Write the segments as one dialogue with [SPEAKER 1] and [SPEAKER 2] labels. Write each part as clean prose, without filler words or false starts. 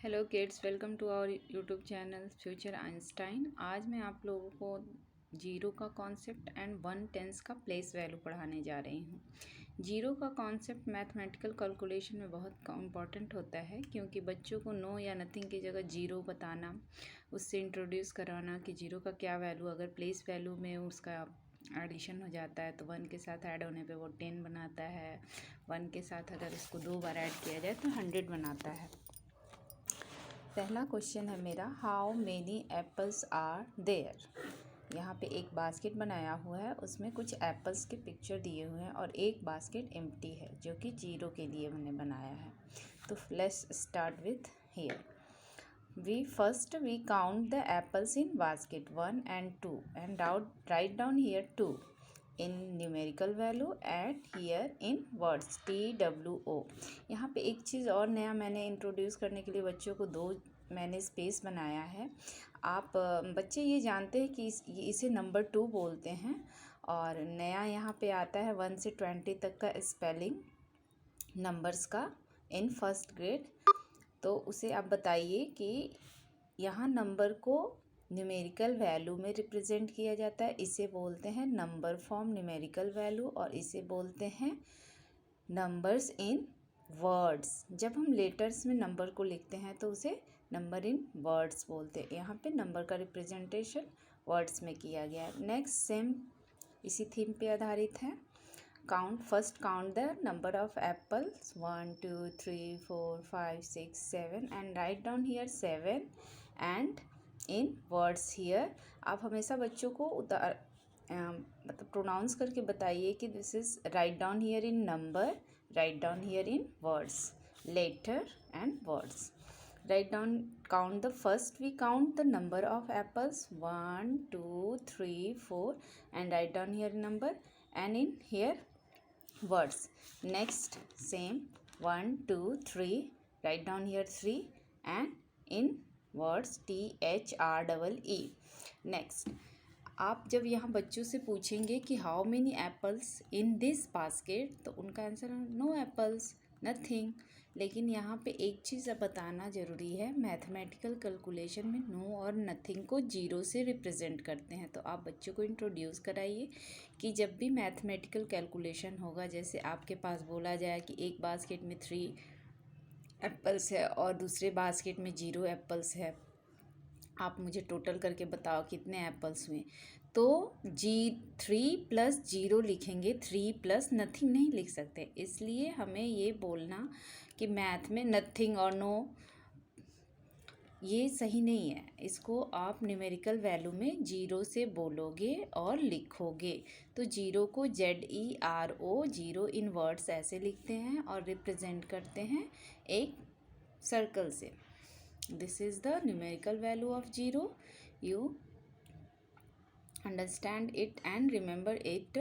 [SPEAKER 1] Hello kids, welcome to our YouTube channel Future Einstein. आज मैं आप लोगों को जीरो का कॉन्सेप्ट एंड वन टेंस का प्लेस वैल्यू पढ़ाने जा रही हूँ। जीरो का कॉन्सेप्ट मैथमेटिकल कैलकुलेशन में बहुत इम्पॉर्टेंट होता है, क्योंकि बच्चों को नो या नथिंग की जगह जीरो बताना, उससे इंट्रोड्यूस कराना कि जीरो का क्या वैल्यू, अगर प्लेस वैल्यू में उसका एडिशन हो जाता है तो वन के साथ ऐड होने पे वो 10 बनाता है। वन के साथ अगर उसको 2 बार ऐड किया जाए तो 100 बनाता है। पहला क्वेश्चन है मेरा, how many apples are there. यहाँ पे एक बास्केट बनाया हुआ है, उसमें कुछ एप्पल्स के पिक्चर दिए हुए हैं और एक बास्केट एम्प्टी है जो कि जीरो के लिए मैंने बनाया है। तो let's start with here. We count the apples in basket 1 and 2 and write down here 2 in numerical value and here in words TWO। यहाँ पे एक चीज़ और नया मैंने इंट्रोड्यूस करने के लिए बच्चों को मैंने स्पेस बनाया है। आप बच्चे ये जानते हैं कि इसे नंबर 2 बोलते हैं, और नया यहाँ पे आता है 1 से 20 तक का स्पेलिंग नंबर्स का इन फर्स्ट ग्रेड। तो उसे आप बताइए कि यहाँ नंबर को न्यूमेरिकल वैल्यू में रिप्रेजेंट किया जाता है, इसे बोलते हैं नंबर फॉर्म न्यूमेरिकल वैल्यू, और इसे बोलते हैं नंबर्स इन वर्ड्स। जब हम लेटर्स में नंबर को लिखते हैं तो उसे नंबर इन वर्ड्स बोलते हैं। यहाँ पे नंबर का रिप्रेजेंटेशन वर्ड्स में किया गया है। नेक्स्ट सेम इसी थीम पे आधारित है। First count the number of apples 1 2 3 4 5 6 7 and write down here 7 and in words here। आप हमेशा बच्चों को मतलब प्रोनाउंस करके बताइए कि this is right down here in number, right down here in words, letter and words. Write down, count the first, we count the number of apples 1 2 3 4 and write down here number and in here words. Next same 1 2 3, write down here 3 and in words THREE। next आप जब यहाँ बच्चों से पूछेंगे कि how many apples in this basket, तो उनका answer no apples, nothing. लेकिन यहाँ पे एक चीज़ बताना ज़रूरी है, मैथमेटिकल कैलकुलेशन में नो और नथिंग को जीरो से रिप्रेजेंट करते हैं। तो आप बच्चों को इंट्रोड्यूस कराइए कि जब भी मैथमेटिकल कैलकुलेशन होगा, जैसे आपके पास बोला जाए कि एक बास्केट में 3 एप्पल्स है और दूसरे बास्केट में 0 एप्पल्स है, आप मुझे टोटल करके बताओ कितने एप्पल्स हुए। तो 3 + 0 लिखेंगे, 3 + नथिंग नहीं लिख सकते। इसलिए हमें ये बोलना कि मैथ में नथिंग और नो ये सही नहीं है। इसको आप न्यूमेरिकल वैल्यू में जीरो से बोलोगे और लिखोगे। तो जीरो को ZERO, जीरो इन वर्ड्स ऐसे लिखते हैं और रिप्रेजेंट करते हैं एक सर्कल से। This is the numerical value of zero. You understand it and remember it.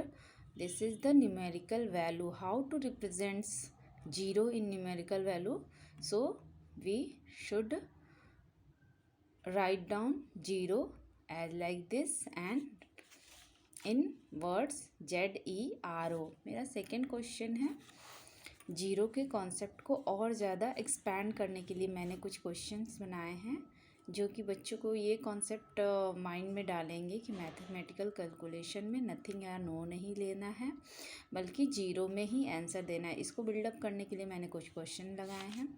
[SPEAKER 1] This is the numerical value. How to represent zero in numerical value? So we should write down zero as like this and in words ZERO। मेरा second question है, zero के concept को और ज़्यादा expand करने के लिए मैंने कुछ क्वेश्चंस बनाए हैं, जो कि बच्चों को ये कॉन्सेप्ट माइंड में डालेंगे कि मैथमेटिकल कैलकुलेशन में नथिंग या नो नहीं लेना है, बल्कि जीरो में ही आंसर देना है। इसको बिल्डअप करने के लिए मैंने कुछ क्वेश्चन लगाए हैं,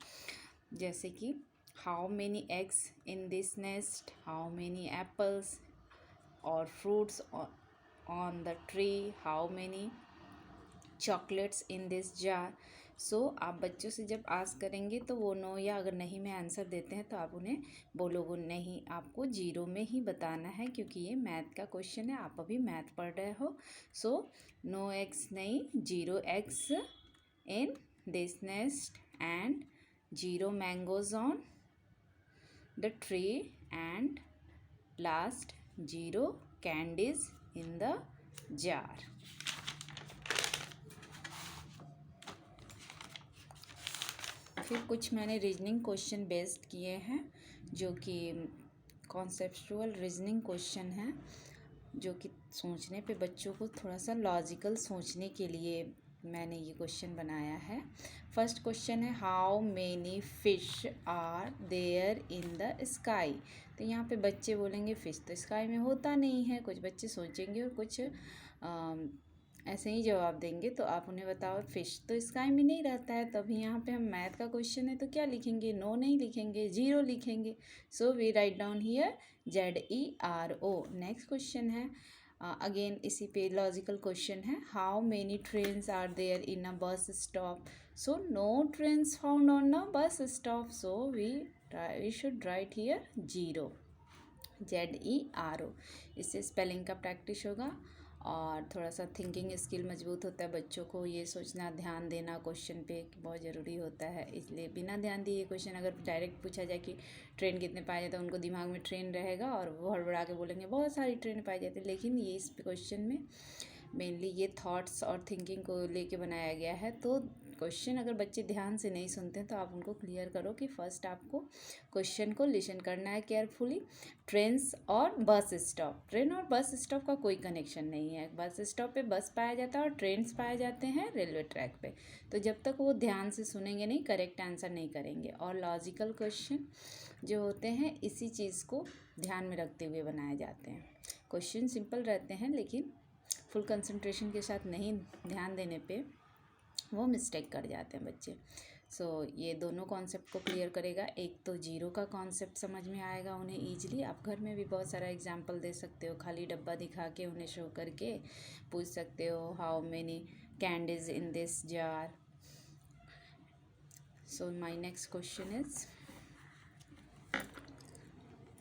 [SPEAKER 1] जैसे कि how many eggs in this nest, how many apples और fruits on the tree, how many chocolates in this jar. So आप बच्चों से जब आस्क करेंगे तो वो नो या अगर नहीं में आंसर देते हैं तो आप उन्हें बोलोगे नहीं, आपको जीरो में ही बताना है, क्योंकि ये मैथ का क्वेश्चन है, आप अभी मैथ पढ़ रहे हो। सो नो एग्स नहीं, 0 eggs in this nest and 0 mangoes on the tree and last 0 candies in the jar. फिर कुछ मैंने रीजनिंग क्वेश्चन बेस्ड किए हैं, जो कि कॉन्सेप्चुअल रीजनिंग क्वेश्चन हैं, जो कि सोचने पे बच्चों को थोड़ा सा लॉजिकल सोचने के लिए मैंने ये क्वेश्चन बनाया है। फर्स्ट क्वेश्चन है how many fish are there in the sky. तो यहाँ पे बच्चे बोलेंगे फिश तो स्काई में होता नहीं है, कुछ बच्चे सोचेंगे और कुछ ऐसे ही जवाब देंगे। तो आप उन्हें बताओ फिश तो स्काई में नहीं रहता है। तो अभी यहाँ पे हम मैथ का क्वेश्चन है तो क्या लिखेंगे, नो नहीं लिखेंगे, जीरो लिखेंगे। So we write down here ZERO। Next question है अगेन इसी पे लॉजिकल क्वेश्चन है how many trains are there in a bus stop. So no trains found on a bus stop, so we should write here zero, ZERO। इससे spelling का practice होगा और थोड़ा सा थिंकिंग स्किल मजबूत होता है। बच्चों को ये सोचना, ध्यान देना क्वेश्चन पे बहुत ज़रूरी होता है। इसलिए बिना ध्यान दिए ये क्वेश्चन अगर डायरेक्ट पूछा जाए कि ट्रेन कितने पाए जाते हैं, तो उनको दिमाग में ट्रेन रहेगा और वो हड़बड़ा के बोलेंगे बहुत सारी ट्रेन पाई जाती है। लेकिन ये इस क्वेश्चन में मेनली ये थॉट्स और थिंकिंग को लेके बनाया गया है। तो क्वेश्चन अगर बच्चे ध्यान से नहीं सुनते हैं तो आप उनको क्लियर करो कि फर्स्ट आपको क्वेश्चन को लिसन करना है केयरफुली। ट्रेन्स और बस स्टॉप, ट्रेन और बस स्टॉप का कोई कनेक्शन नहीं है। बस स्टॉप पे बस पाया जाता है और ट्रेन्स पाए जाते हैं रेलवे ट्रैक पे। तो जब तक वो ध्यान से सुनेंगे नहीं, करेक्ट आंसर नहीं करेंगे। और लॉजिकल क्वेश्चन जो होते हैं इसी चीज़ को ध्यान में रखते हुए बनाए जाते हैं। क्वेश्चन सिंपल रहते हैं लेकिन फुल कंसंट्रेशन के साथ नहीं ध्यान देने पे वो मिस्टेक कर जाते हैं बच्चे। सो ये दोनों कॉन्सेप्ट को क्लियर करेगा। एक तो जीरो का कॉन्सेप्ट समझ में आएगा उन्हें ईजिली। आप घर में भी बहुत सारा एग्जांपल दे सकते हो, खाली डब्बा दिखा के उन्हें शो करके पूछ सकते हो how many candies in this jar. So my next question is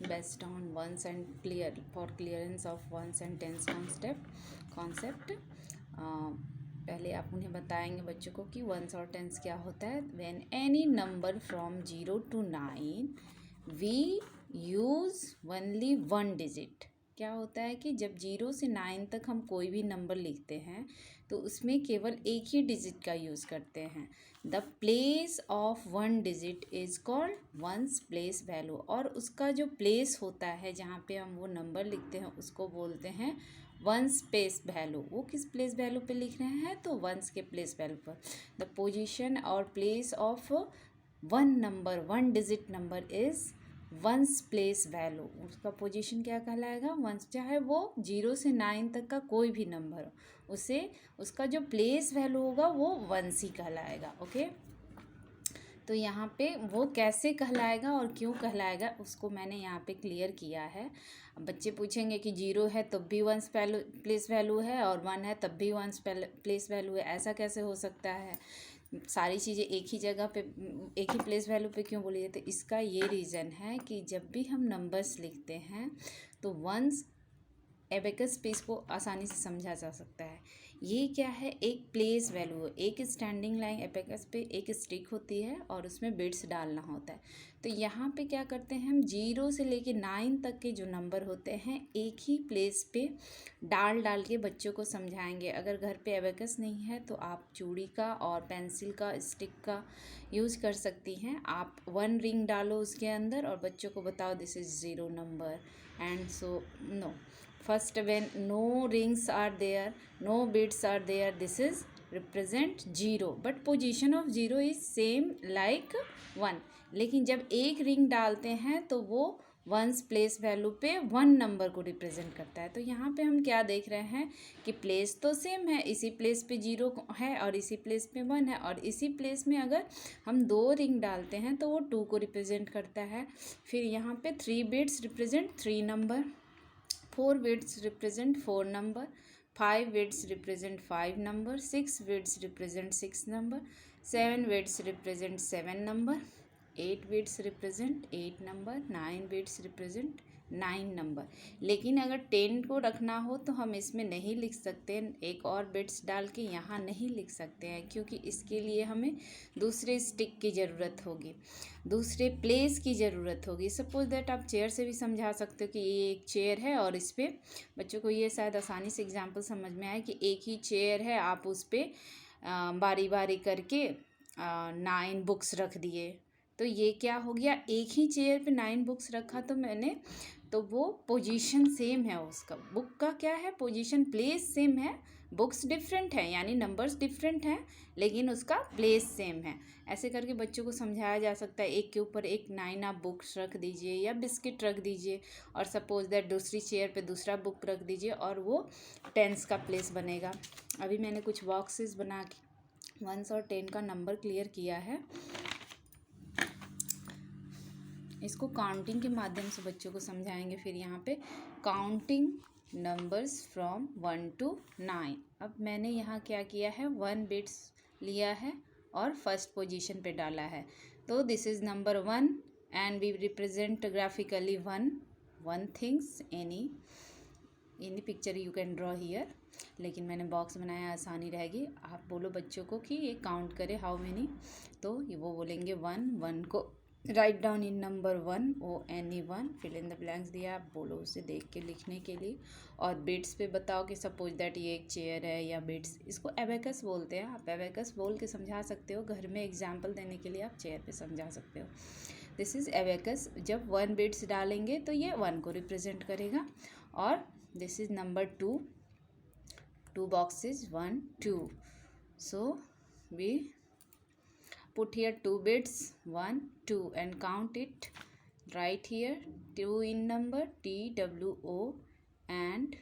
[SPEAKER 1] based on once and clear for clearance of once and tense concept. पहले आप उन्हें बताएंगे बच्चों को कि वंस और टेंस क्या होता है। When any number from 0 to 9 we use only one digit. क्या होता है कि जब 0 से 9 तक हम कोई भी नंबर लिखते हैं तो उसमें केवल एक ही डिजिट का यूज़ करते हैं। The place of one digit is called ones place value. और उसका जो प्लेस होता है जहाँ पे हम वो नंबर लिखते हैं उसको बोलते हैं वंस प्लेस वैल्यू। वो किस प्लेस वैल्यू पे लिख रहे हैं, तो वंस के प्लेस वैल्यू पर। द पोजीशन और place of one number, one digit number is ones place value. उसका पोजीशन क्या कहलाएगा, वंस। चाहे वो 0 से 9 तक का कोई भी नंबर हो, उसे उसका जो प्लेस वैल्यू होगा वो वंस ही कहलाएगा। ओके, तो यहाँ पे वो कैसे कहलाएगा और क्यों कहलाएगा उसको मैंने यहाँ पे क्लियर किया है। बच्चे पूछेंगे कि 0 है तब भी वंस प्लेस वैल्यू है और 1 है तब भी वंस प्लेस वैल्यू है, ऐसा कैसे हो सकता है। सारी चीज़ें एक ही जगह पे, एक ही प्लेस वैल्यू पे क्यों बोली जाती है। इसका ये रीज़न है कि जब भी हम नंबर्स लिखते हैं तो वंस एबेकस पे इसको आसानी से समझा जा सकता है। ये क्या है, एक प्लेस वैल्यू, एक स्टैंडिंग लाइन एबेकस पे एक स्टिक होती है और उसमें बिट्स डालना होता है। तो यहाँ पे क्या करते हैं हम 0 से लेके 9 तक के जो नंबर होते हैं एक ही प्लेस पे डाल के बच्चों को समझाएंगे। अगर घर पे एबेकस नहीं है तो आप चूड़ी का और पेंसिल का, स्टिक का यूज़ कर सकती हैं। आप 1 रिंग डालो उसके अंदर और बच्चों को बताओ this is 0 number and so no. First, when no rings are there, no bits are there, this is represent 0, but position of 0 is same like 1। लेकिन जब एक रिंग डालते हैं तो वो वंस प्लेस वैल्यू पे 1 नंबर को रिप्रेजेंट करता है। तो यहाँ पे हम क्या देख रहे हैं कि प्लेस तो सेम है, इसी प्लेस पे 0 है और इसी प्लेस पे 1 है, और इसी प्लेस में अगर हम 2 रिंग डालते हैं तो वो 2 को रिप्रेजेंट करता है। फिर यहाँ पे 3 bits represent 3 number, 4 bits represent 4 number, 5 bits represent 5 number, 6 bits represent 6 number, 7 bits represent 7 number, 8 bits represent 8 number, 9 bits represent 9 number. लेकिन अगर 10 को रखना हो तो हम इसमें नहीं लिख सकते, एक और बिट्स डाल के यहाँ नहीं लिख सकते हैं, क्योंकि इसके लिए हमें दूसरे स्टिक की ज़रूरत होगी, दूसरे प्लेस की ज़रूरत होगी। सपोज दैट आप चेयर से भी समझा सकते हो कि ये एक चेयर है और इस पर बच्चों को ये शायद आसानी से एग्जांपल समझ में आए कि एक ही चेयर है, आप उस पर बारी बारी करके 9 बुक्स रख दिए, तो तो ये क्या हो गया, एक ही चेयर पे 9 बुक्स रखा तो मैंने, तो वो पोजीशन सेम है उसका, बुक का क्या है पोजीशन, प्लेस सेम है, बुक्स डिफरेंट है यानी नंबर्स डिफरेंट हैं लेकिन उसका प्लेस सेम है। ऐसे करके बच्चों को समझाया जा सकता है। एक के ऊपर एक 9 आप बुक्स रख दीजिए या बिस्किट रख दीजिए और सपोज दैट दूसरी चेयर पे दूसरा बुक रख दीजिए और वो टेंस का प्लेस बनेगा। अभी मैंने कुछ बॉक्सेस बना के 1 और 10 का नंबर क्लियर किया है। इसको काउंटिंग के माध्यम से बच्चों को समझाएंगे। फिर यहाँ पे काउंटिंग नंबर्स फ्रॉम 1 to 9। अब मैंने यहाँ क्या किया है, 1 बिट्स लिया है और फर्स्ट पोजीशन पे डाला है। तो this is number 1 and we represent graphically one things any picture you can draw here. लेकिन मैंने बॉक्स बनाया, आसानी रहेगी। आप बोलो बच्चों को कि ये काउंट करे हाउ मेनी, तो ये वो बोलेंगे 1 को write down in number 1 ONE1 fill in the blanks दिया, आप बोलो उसे देख के लिखने के लिए। और बिट्स पे बताओ कि सपोज दैट ये एक चेयर है या बिट्स, इसको एबेकस बोलते हैं। आप एबेकस बोल के समझा सकते हो, घर में एग्जाम्पल देने के लिए आप चेयर पे समझा सकते हो। This is abacus. जब 1 बिट्स डालेंगे तो ये 1 को रिप्रेजेंट करेगा। और this is number 2 boxes 1 2, so we put here 2 bits 1 2 and count it right here 2 in number TWO and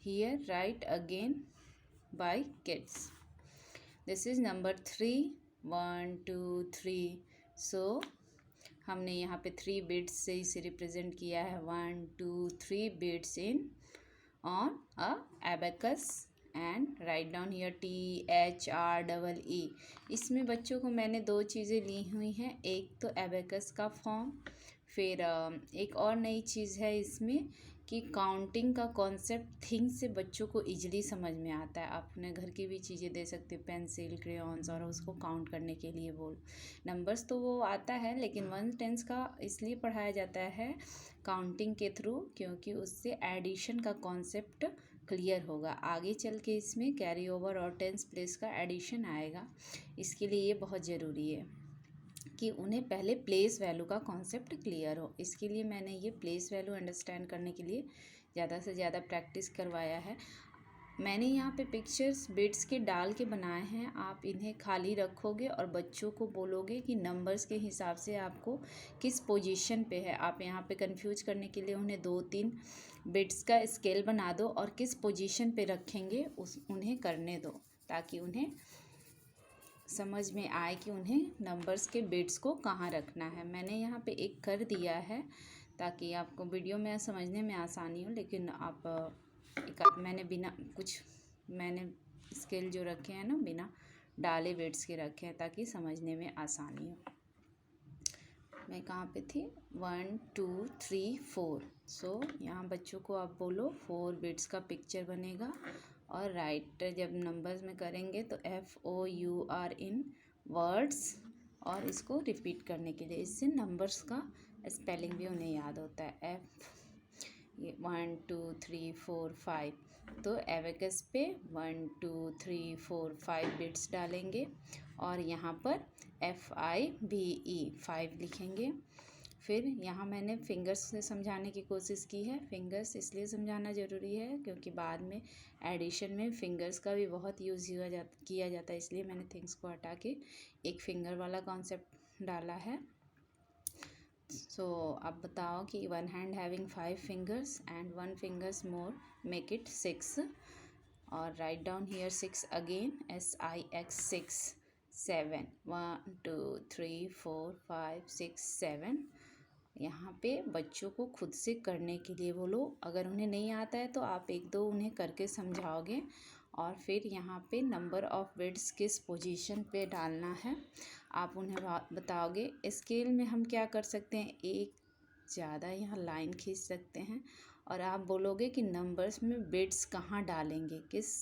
[SPEAKER 1] here write again by kids. This is number 3 1 2 3, so हमने यहाँ पे 3 बिट्स से इसे रिप्रेजेंट किया है। 1 2 3 bits in on a abacus and right down here THREE। इसमें बच्चों को मैंने 2 चीज़ें ली हुई हैं, एक तो एबेकस का फॉर्म, फिर एक और नई चीज़ है इसमें कि काउंटिंग का कॉन्सेप्ट थिंग से बच्चों को इजीली समझ में आता है। आप अपने घर की भी चीज़ें दे सकते हैं, पेंसिल क्रेयॉन्स, और उसको काउंट करने के लिए बोल नंबर्स तो वो आता है, लेकिन 1 10 का इसलिए पढ़ाया जाता है काउंटिंग के थ्रू क्योंकि उससे एडिशन का कॉन्सेप्ट क्लियर होगा। आगे चल के इसमें कैरी ओवर और टेंस प्लेस का एडिशन आएगा, इसके लिए ये बहुत ज़रूरी है कि उन्हें पहले प्लेस वैल्यू का कॉन्सेप्ट क्लियर हो। इसके लिए मैंने ये प्लेस वैल्यू अंडरस्टैंड करने के लिए ज़्यादा से ज़्यादा प्रैक्टिस करवाया है। मैंने यहाँ पे पिक्चर्स बिट्स के डाल के बनाए हैं, आप इन्हें खाली रखोगे और बच्चों को बोलोगे कि नंबर्स के हिसाब से आपको किस पोजीशन पे है। आप यहाँ पे कंफ्यूज करने के लिए उन्हें 2-3 बिट्स का स्केल बना दो और किस पोजीशन पे रखेंगे उन्हें करने दो, ताकि उन्हें समझ में आए कि उन्हें नंबर्स के बिट्स को कहाँ रखना है। मैंने यहाँ पे एक कर दिया है ताकि आपको वीडियो में समझने में आसानी हो, लेकिन आप मैंने बिना कुछ मैंने स्केल जो रखे हैं ना बिना डाले बिट्स के रखे हैं ताकि समझने में आसानी हो। मैं कहाँ पे थी, 1 2 3 4। सो यहाँ बच्चों को आप बोलो 4 बिट्स का पिक्चर बनेगा और राइट जब नंबर्स में करेंगे तो FOUR इन वर्ड्स, और इसको रिपीट करने के लिए, इससे नंबर्स का स्पेलिंग भी उन्हें याद होता है। ये 1 2 3 4 5, तो एबेकस पे 1 2 3 4 5 बिट्स डालेंगे और यहाँ पर FIVE 5 लिखेंगे। फिर यहाँ मैंने फिंगर्स से समझाने की कोशिश की है। फिंगर्स इसलिए समझाना ज़रूरी है क्योंकि बाद में एडिशन में फिंगर्स का भी बहुत यूज़ किया जाता है, इसलिए मैंने थिंग्स को हटा के एक फिंगर वाला कॉन्सेप्ट डाला है। सो अब बताओ कि 1 hand having 5 fingers and 1 fingers more make it 6, और write down here 6 again, SIX 6 7 1 2 3 4 5 6 7। यहाँ पे बच्चों को खुद से करने के लिए बोलो, अगर उन्हें नहीं आता है तो आप 1-2 उन्हें करके समझाओगे। और फिर यहाँ पे नंबर ऑफ बिट्स किस पोजीशन पे डालना है आप उन्हें बताओगे। स्केल में हम क्या कर सकते हैं, एक ज़्यादा यहाँ लाइन खींच सकते हैं और आप बोलोगे कि नंबर्स में बिट्स कहाँ डालेंगे, किस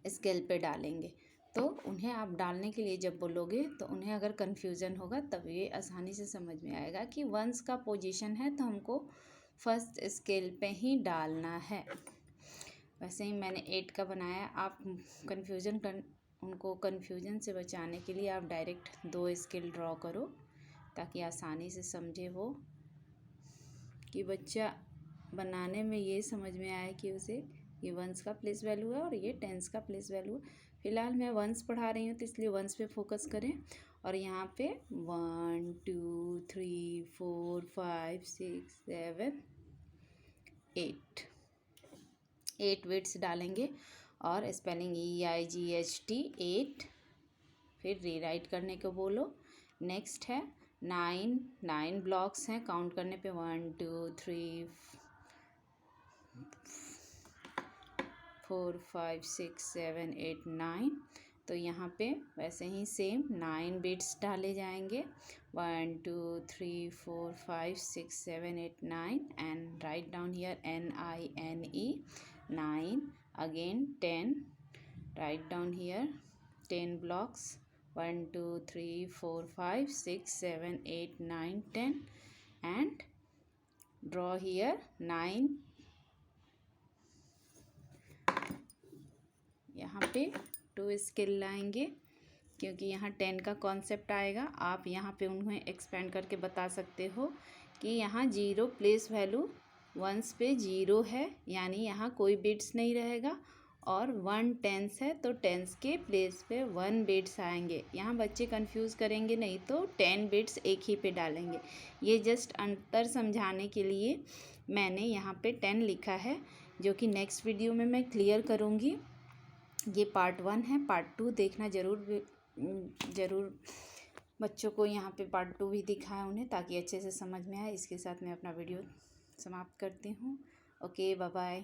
[SPEAKER 1] स्केल पे डालेंगे। तो उन्हें आप डालने के लिए जब बोलोगे तो उन्हें अगर कन्फ्यूज़न होगा तब ये आसानी से समझ में आएगा कि 1 का पोजीशन है तो हमको फर्स्ट स्केल पे ही डालना है। वैसे ही मैंने 8 का बनाया, आप कन्फ्यूज़न उनको कन्फ्यूजन से बचाने के लिए आप डायरेक्ट 2 स्केल ड्रॉ करो ताकि आसानी से समझे वो, कि बच्चा बनाने में ये समझ में आए कि उसे ये वंस का प्लेस वैल्यू है और ये टेंस का प्लेस वैल्यू है। फ़िलहाल मैं वंस पढ़ा रही हूँ तो इसलिए वंस पे फोकस करें। और यहाँ पे 1 2 3 4 5 6 7 8 वेट्स डालेंगे और स्पेलिंग EIGHT 8, फिर रीराइट करने को बोलो। नेक्स्ट है 9 ब्लॉक्स हैं काउंट करने पे 1 2 3 4 5 6 7 8 9। तो यहाँ पे वैसे ही सेम 9 बिट्स डाले जाएंगे 1 2 3 4 5 6 7 8 9 and right down here NINE 9। Again 10, right down here 10 blocks 1 2 3 4 5 6 7 8 9 10 and draw here 9। यहाँ पे 2 स्केल लाएंगे क्योंकि यहाँ 10 का कॉन्सेप्ट आएगा। आप यहाँ पे उन्हें एक्सपेंड करके बता सकते हो कि यहाँ 0 प्लेस वैल्यू वंस पे 0 है, यानी यहाँ कोई बिट्स नहीं रहेगा। और 1 टेंस है तो टेंस के प्लेस पे 1 बिट्स आएंगे। यहाँ बच्चे कंफ्यूज करेंगे नहीं तो 10 बिट्स एक ही पे डालेंगे। ये जस्ट अंतर समझाने के लिए मैंने यहाँ पे 10 लिखा है, जो कि नेक्स्ट वीडियो में मैं क्लियर करूँगी। ये पार्ट 1 है, पार्ट 2 देखना ज़रूर। बच्चों को यहाँ पे पार्ट 2 भी दिखाएं उन्हें, ताकि अच्छे से समझ में आए। इसके साथ मैं अपना वीडियो समाप्त करती हूँ। Okay, bye bye.